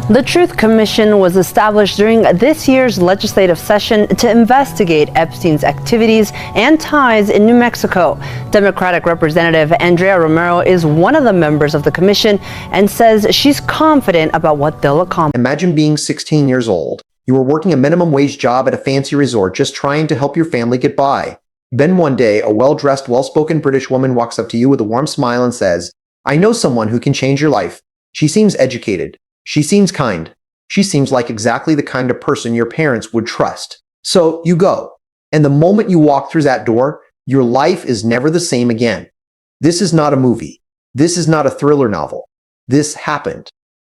The Truth Commission was established during this year's legislative session to investigate Epstein's activities and ties in New Mexico. Democratic Representative Andrea Romero is one of the members of the commission and says she's confident about what they'll accomplish. Imagine being 16 years old. You were working a minimum wage job at a fancy resort just trying to help your family get by. Then one day, a well-dressed, well-spoken British woman walks up to you with a warm smile and says, "I know someone who can change your life. She seems educated. She seems kind. She seems like exactly the kind of person your parents would trust." So you go. And the moment you walk through that door, your life is never the same again. This is not a movie. This is not a thriller novel. This happened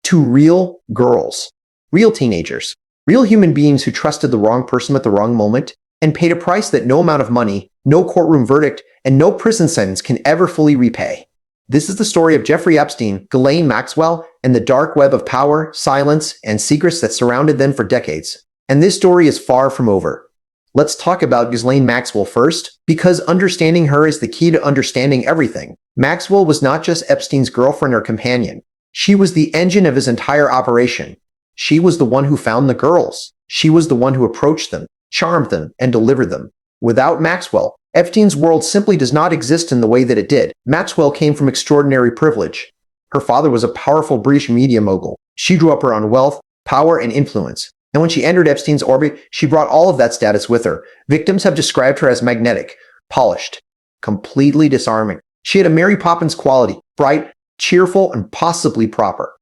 to real girls, real teenagers, real human beings who trusted the wrong person at the wrong moment and paid a price that no amount of money, no courtroom verdict, and no prison sentence can ever fully repay. This is the story of Jeffrey Epstein, Ghislaine Maxwell, and the dark web of power, silence, and secrets that surrounded them for decades. And this story is far from over. Let's talk about Ghislaine Maxwell first, because understanding her is the key to understanding everything. Maxwell was not just Epstein's girlfriend or companion. She was the engine of his entire operation. She was the one who found the girls. She was the one who approached them, charmed them, and delivered them. Without Maxwell, Epstein's world simply does not exist in the way that it did. Maxwell came from extraordinary privilege. Her father was a powerful British media mogul. She grew up around wealth, power, and influence. And when she entered Epstein's orbit, she brought all of that status with her. Victims have described her as magnetic, polished, completely disarming. She had a Mary Poppins quality, bright, cheerful, and possibly proper.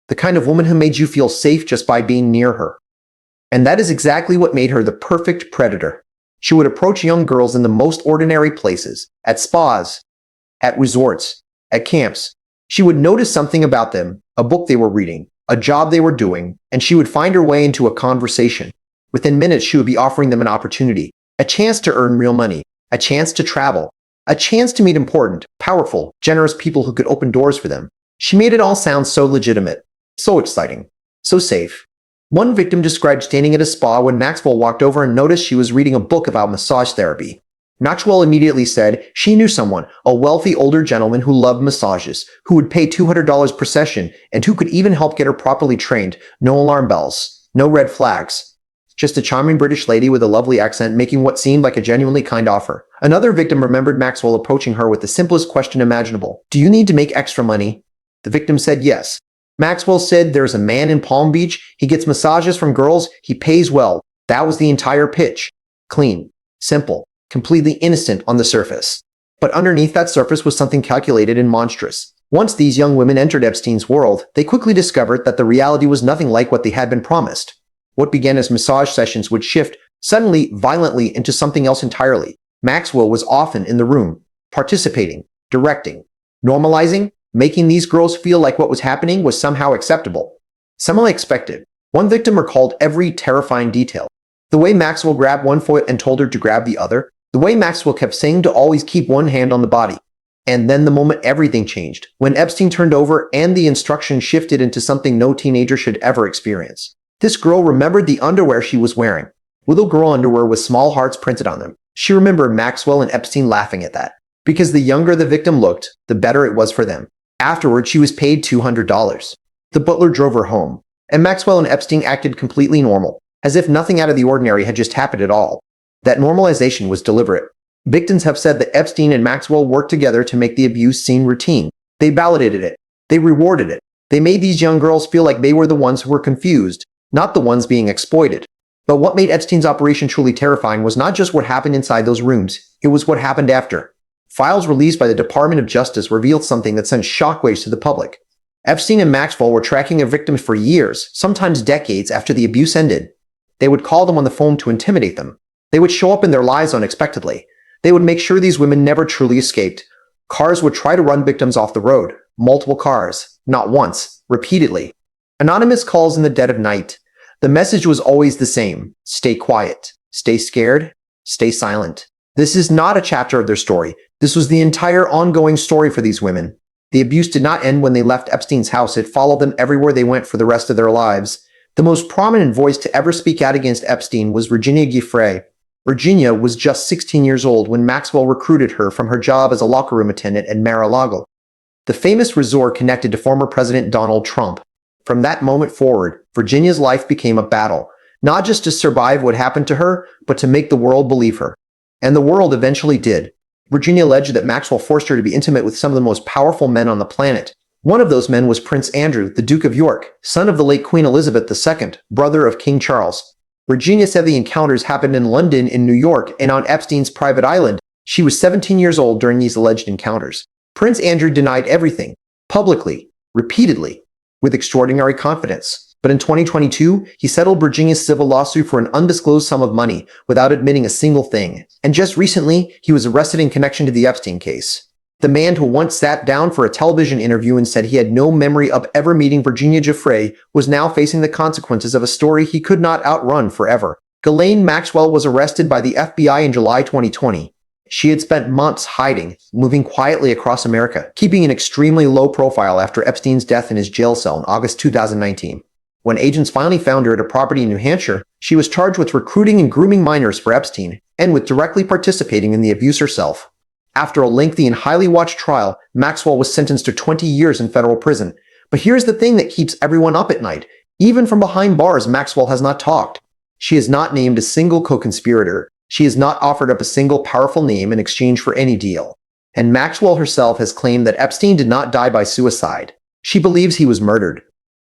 The kind of woman who made you feel safe just by being near her. And that is exactly what made her the perfect predator. She would approach young girls in the most ordinary places, at spas, at resorts, at camps. She would notice something about them, a book they were reading, a job they were doing, and she would find her way into a conversation. Within minutes, she would be offering them an opportunity, a chance to earn real money, a chance to travel, a chance to meet important, powerful, generous people who could open doors for them. She made it all sound so legitimate, so exciting, so safe. One victim described standing at a spa when Maxwell walked over and noticed she was reading a book about massage therapy. Maxwell immediately said she knew someone, a wealthy older gentleman who loved massages, who would pay $200 per session, and who could even help get her properly trained. No alarm bells, no red flags. Just a charming British lady with a lovely accent making what seemed like a genuinely kind offer. Another victim remembered Maxwell approaching her with the simplest question imaginable. "Do you need to make extra money?" The victim said yes. Maxwell said there's a man in Palm Beach, he gets massages from girls, he pays well. That was the entire pitch. Clean, simple, completely innocent on the surface. But underneath that surface was something calculated and monstrous. Once these young women entered Epstein's world, they quickly discovered that the reality was nothing like what they had been promised. What began as massage sessions would shift, suddenly, violently, into something else entirely. Maxwell was often in the room, participating, directing, normalizing, making these girls feel like what was happening was somehow acceptable. Semi-expected. One victim recalled every terrifying detail. The way Maxwell grabbed one foot and told her to grab the other. The way Maxwell kept saying to always keep one hand on the body. And then the moment everything changed, when Epstein turned over and the instructions shifted into something no teenager should ever experience. This girl remembered the underwear she was wearing. Little girl underwear with small hearts printed on them. She remembered Maxwell and Epstein laughing at that. Because the younger the victim looked, the better it was for them. Afterward, she was paid $200. The butler drove her home, and Maxwell and Epstein acted completely normal, as if nothing out of the ordinary had just happened at all. That normalization was deliberate. Victims have said that Epstein and Maxwell worked together to make the abuse seem routine. They validated it. They rewarded it. They made these young girls feel like they were the ones who were confused, not the ones being exploited. But what made Epstein's operation truly terrifying was not just what happened inside those rooms, it was what happened after. Files released by the Department of Justice revealed something that sent shockwaves to the public. Epstein and Maxwell were tracking their victims for years, sometimes decades after the abuse ended. They would call them on the phone to intimidate them. They would show up in their lives unexpectedly. They would make sure these women never truly escaped. Cars would try to run victims off the road. Multiple cars. Not once. Repeatedly. Anonymous calls in the dead of night. The message was always the same. Stay quiet. Stay scared. Stay silent. This is not a chapter of their story. This was the entire ongoing story for these women. The abuse did not end when they left Epstein's house. It followed them everywhere they went for the rest of their lives. The most prominent voice to ever speak out against Epstein was Virginia Giuffre. Virginia was just 16 years old when Maxwell recruited her from her job as a locker room attendant at Mar-a-Lago, the famous resort connected to former President Donald Trump. From that moment forward, Virginia's life became a battle, not just to survive what happened to her, but to make the world believe her. And the world eventually did. Virginia alleged that Maxwell forced her to be intimate with some of the most powerful men on the planet. One of those men was Prince Andrew, the Duke of York, son of the late Queen Elizabeth II, brother of King Charles. Virginia said the encounters happened in London, in New York, and on Epstein's private island. She was 17 years old during these alleged encounters. Prince Andrew denied everything, publicly, repeatedly, with extraordinary confidence. But in 2022, he settled Virginia's civil lawsuit for an undisclosed sum of money without admitting a single thing. And just recently, he was arrested in connection to the Epstein case. The man who once sat down for a television interview and said he had no memory of ever meeting Virginia Giuffre was now facing the consequences of a story he could not outrun forever. Ghislaine Maxwell was arrested by the FBI in July 2020. She had spent months hiding, moving quietly across America, keeping an extremely low profile after Epstein's death in his jail cell in August 2019. When agents finally found her at a property in New Hampshire, she was charged with recruiting and grooming minors for Epstein, and with directly participating in the abuse herself. After a lengthy and highly watched trial, Maxwell was sentenced to 20 years in federal prison. But here's the thing that keeps everyone up at night. Even from behind bars, Maxwell has not talked. She has not named a single co-conspirator. She has not offered up a single powerful name in exchange for any deal. And Maxwell herself has claimed that Epstein did not die by suicide. She believes he was murdered.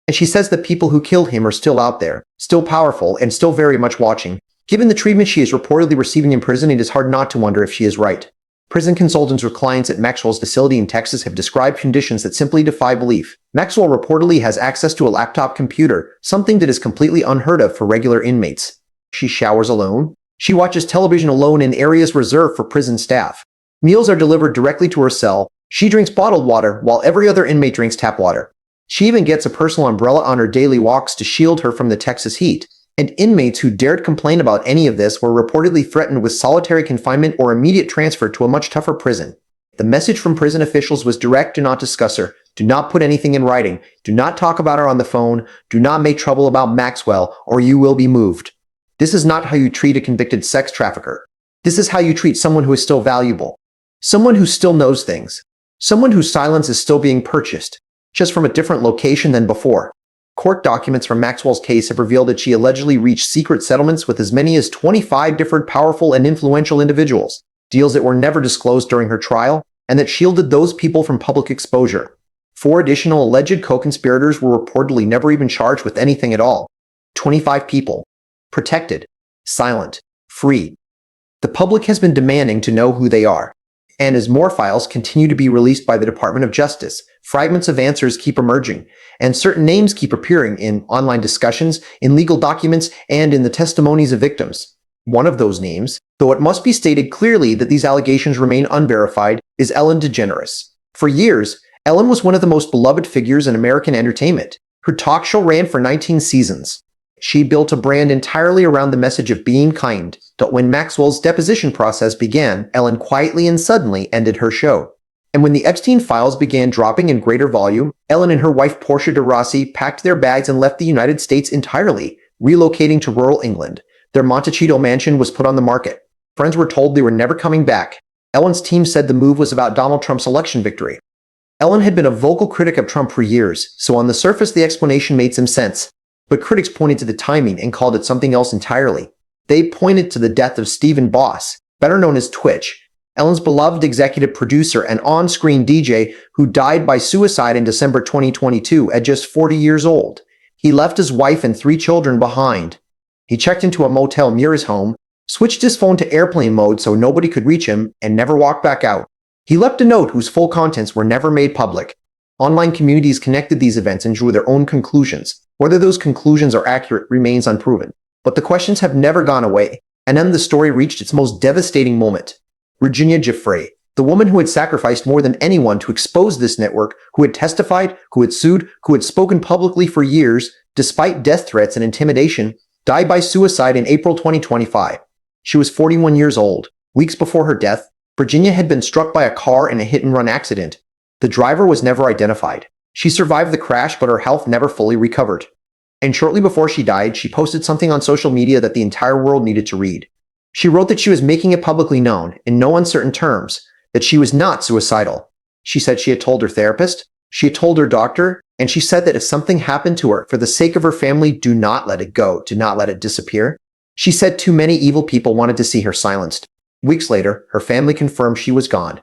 And she says that people who killed him are still out there, still powerful, and still very much watching. Given the treatment she is reportedly receiving in prison, it is hard not to wonder if she is right. Prison consultants with clients at Maxwell's facility in Texas have described conditions that simply defy belief. Maxwell reportedly has access to a laptop computer, something that is completely unheard of for regular inmates. She showers alone. She watches television alone in areas reserved for prison staff. Meals are delivered directly to her cell. She drinks bottled water while every other inmate drinks tap water. She even gets a personal umbrella on her daily walks to shield her from the Texas heat. And inmates who dared complain about any of this were reportedly threatened with solitary confinement or immediate transfer to a much tougher prison. The message from prison officials was direct: do not discuss her, do not put anything in writing, do not talk about her on the phone, do not make trouble about Maxwell, or you will be moved. This is not how you treat a convicted sex trafficker. This is how you treat someone who is still valuable. Someone who still knows things. Someone whose silence is still being purchased, just from a different location than before. Court documents from Maxwell's case have revealed that she allegedly reached secret settlements with as many as 25 different powerful and influential individuals, deals that were never disclosed during her trial, and that shielded those people from public exposure. 4 additional alleged co-conspirators were reportedly never even charged with anything at all. 25 people. Protected. Silent. Free. The public has been demanding to know who they are. And as more files continue to be released by the Department of Justice, fragments of answers keep emerging, and certain names keep appearing in online discussions, in legal documents, and in the testimonies of victims. One of those names, though it must be stated clearly that these allegations remain unverified, is Ellen Degeneres. For years, Ellen was one of the most beloved figures in American entertainment. Her talk show ran for 19 seasons. She built a brand entirely around the message of being kind. But when Maxwell's deposition process began, Ellen quietly and suddenly ended her show. And when the Epstein files began dropping in greater volume, Ellen and her wife Portia de Rossi packed their bags and left the United States entirely, relocating to rural England. Their Montecito mansion was put on the market. Friends were told they were never coming back. Ellen's team said the move was about Donald Trump's election victory. Ellen had been a vocal critic of Trump for years, so on the surface the explanation made some sense. But critics pointed to the timing and called it something else entirely. They pointed to the death of Stephen Boss, better known as Twitch, Ellen's beloved executive producer and on-screen DJ who died by suicide in December 2022 at just 40 years old. He left his wife and 3 children behind. He checked into a motel near his home, switched his phone to airplane mode so nobody could reach him, and never walked back out. He left a note whose full contents were never made public. Online communities connected these events and drew their own conclusions. Whether those conclusions are accurate remains unproven. But the questions have never gone away, and then the story reached its most devastating moment. Virginia Giuffre, the woman who had sacrificed more than anyone to expose this network, who had testified, who had sued, who had spoken publicly for years, despite death threats and intimidation, died by suicide in April 2025. She was 41 years old. Weeks before her death, Virginia had been struck by a car in a hit-and-run accident. The driver was never identified. She survived the crash, but her health never fully recovered. And shortly before she died, she posted something on social media that the entire world needed to read. She wrote that she was making it publicly known, in no uncertain terms, that she was not suicidal. She said she had told her therapist, she had told her doctor, And she said that if something happened to her, for the sake of her family, do not let it go. Do not let it disappear. She said too many evil people wanted to see her silenced. Weeks later, her family confirmed she was gone.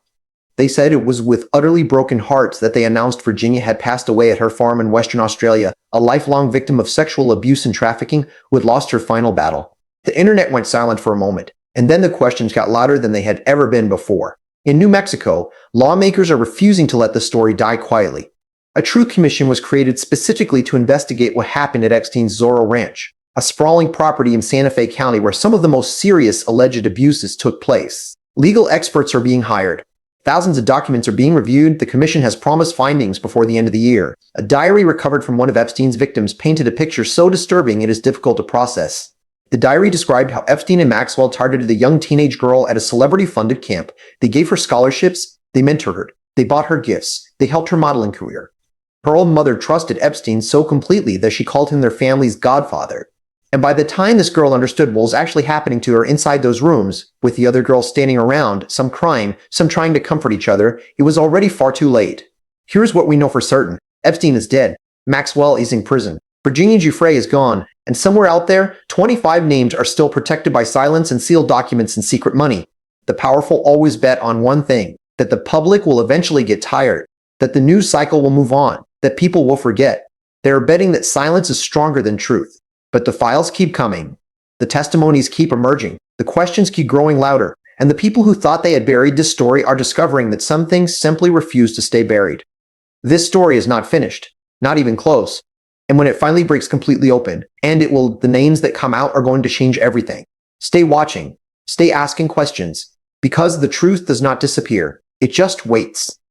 They said it was with utterly broken hearts that they announced Virginia had passed away at her farm in Western Australia, a lifelong victim of sexual abuse and trafficking who had lost her final battle. The internet went silent for a moment, and then the questions got louder than they had ever been before. In New Mexico, lawmakers are refusing to let the story die quietly. A truth commission was created specifically to investigate what happened at Epstein's Zorro Ranch, a sprawling property in Santa Fe County where some of the most serious alleged abuses took place. Legal experts are being hired. Thousands of documents are being reviewed. The commission has promised findings before the end of the year. A diary recovered from one of Epstein's victims painted a picture so disturbing it is difficult to process. The diary described how Epstein and Maxwell targeted a young teenage girl at a celebrity-funded camp. They gave her scholarships, they mentored her, they bought her gifts, they helped her modeling career. Her own mother trusted Epstein so completely that she called him their family's godfather. And by the time this girl understood what was actually happening to her inside those rooms, with the other girls standing around, some crying, some trying to comfort each other, it was already far too late. Here's what we know for certain. Epstein is dead. Maxwell is in prison. Virginia Giuffre is gone. And somewhere out there, 25 names are still protected by silence and sealed documents and secret money. The powerful always bet on one thing, that the public will eventually get tired, that the news cycle will move on, that people will forget. They are betting that silence is stronger than truth. But the files keep coming. The testimonies keep emerging. The questions keep growing louder. And the people who thought they had buried this story are discovering that some things simply refuse to stay buried. This story is not finished. Not even close. And when it finally breaks completely open, the names that come out are going to change everything. Stay watching. Stay asking questions. Because the truth does not disappear. It just waits.